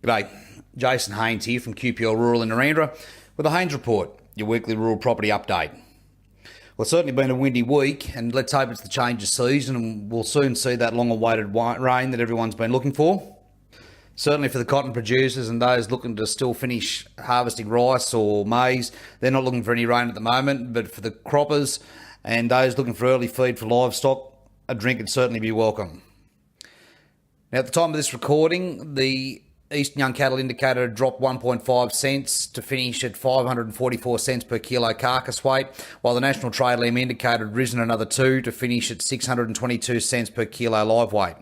G'day, Jason Haines here from QPL Rural in Narendra with the Haines Report, your weekly rural property update. Well, it's certainly been a windy week, and let's hope it's the change of season and we'll soon see that long-awaited rain that everyone's been looking for. Certainly for the cotton producers and those looking to still finish harvesting rice or maize, they're not looking for any rain at the moment, but for the croppers and those looking for early feed for livestock, a drink would certainly be welcome. Now, at the time of this recording, the Eastern Young Cattle Indicator dropped 1.5 cents to finish at 544 cents per kilo carcass weight, while the National Trade Lamb Indicator had risen another 2 to finish at 622 cents per kilo live weight.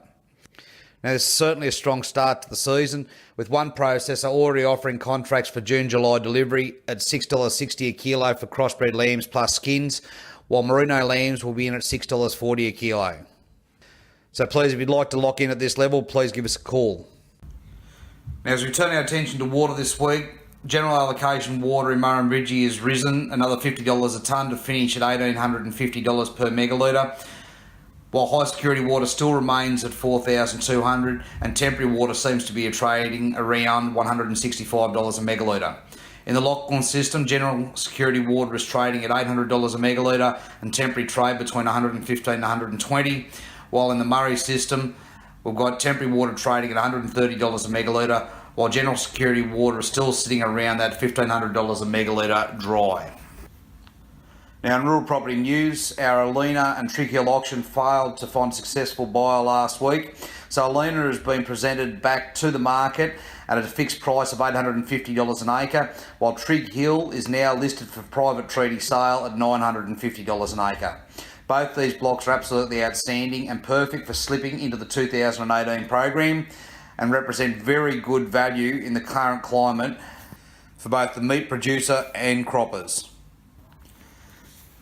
Now, this is certainly a strong start to the season, with one processor already offering contracts for June-July delivery at $6.60 a kilo for crossbred lambs plus skins, while merino lambs will be in at $6.40 a kilo. So please, if you'd like to lock in at this level, please give us a call. Now, as we turn our attention to water this week, general allocation water in Murrumbidgee has risen another $50 a tonne to finish at $1,850 per megalitre, while high security water still remains at $4,200 and temporary water seems to be trading around $165 a megalitre. In the Lachlan system, general security water is trading at $800 a megalitre and temporary trade between $115 and $120, while in the Murray system, we've got temporary water trading at $130 a megalitre, while general security water is still sitting around that $1,500 a megalitre dry. Now, in rural property news, our Alina and Trigg Hill auction failed to find a successful buyer last week. So Alina has been presented back to the market at a fixed price of $850 an acre, while Trigg Hill is now listed for private treaty sale at $950 an acre. Both these blocks are absolutely outstanding and perfect for slipping into the 2018 program and represent very good value in the current climate for both the meat producer and croppers.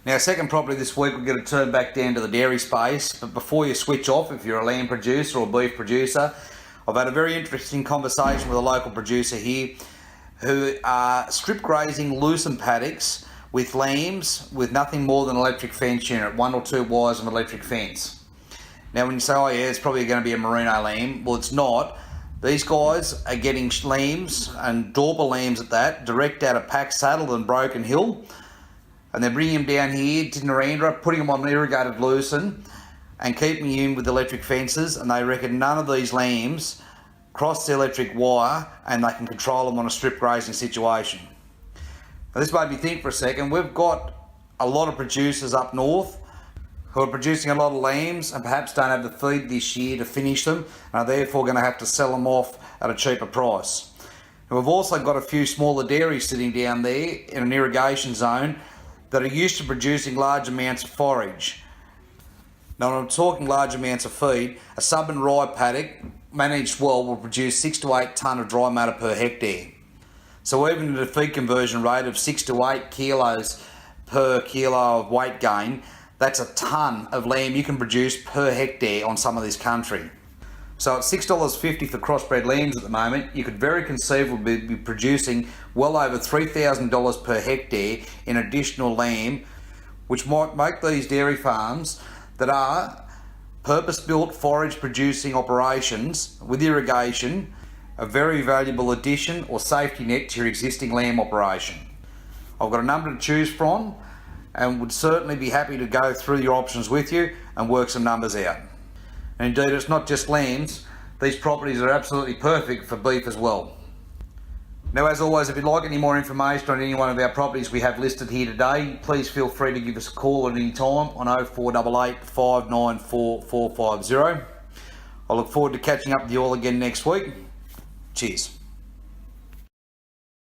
Now, second property this week, we're going to turn back down to the dairy space, but before you switch off, if you're a lamb producer or beef producer, I've had a very interesting conversation with a local producer here who are strip grazing loosened paddocks with lambs with nothing more than electric fence unit, 1 or 2 wires of electric fence. Now, when you say, oh yeah, it's probably going to be a merino lamb, well, it's not. These guys are getting lambs and Dorper lambs at that, direct out of Pack Saddle and Broken Hill, and they're bringing them down here to Narendra, putting them on an irrigated loosen and keeping them in with electric fences, and they reckon none of these lambs cross the electric wire and they can control them on a strip grazing situation. Now, this made me think for a second. We've got a lot of producers up north who are producing a lot of lambs and perhaps don't have the feed this year to finish them and are therefore going to have to sell them off at a cheaper price. And we've also got a few smaller dairies sitting down there in an irrigation zone that are used to producing large amounts of forage. Now, when I'm talking large amounts of feed, a sub and rye paddock managed well will produce 6 to 8 tonne of dry matter per hectare. So even at a feed conversion rate of 6 to 8 kilos per kilo of weight gain, that's a tonne of lamb you can produce per hectare on some of this country. So at $6.50 for crossbred lambs at the moment, you could very conceivably be producing well over $3,000 per hectare in additional lamb, which might make these dairy farms that are purpose-built forage producing operations with irrigation a very valuable addition or safety net to your existing lamb operation. I've got a number to choose from and would certainly be happy to go through your options with you and work some numbers out. And indeed, it's not just lambs, these properties are absolutely perfect for beef as well. Now, as always, if you'd like any more information on any one of our properties we have listed here today, please feel free to give us a call at any time on 0488 594 450. I look forward to catching up with you all again next week. Cheers.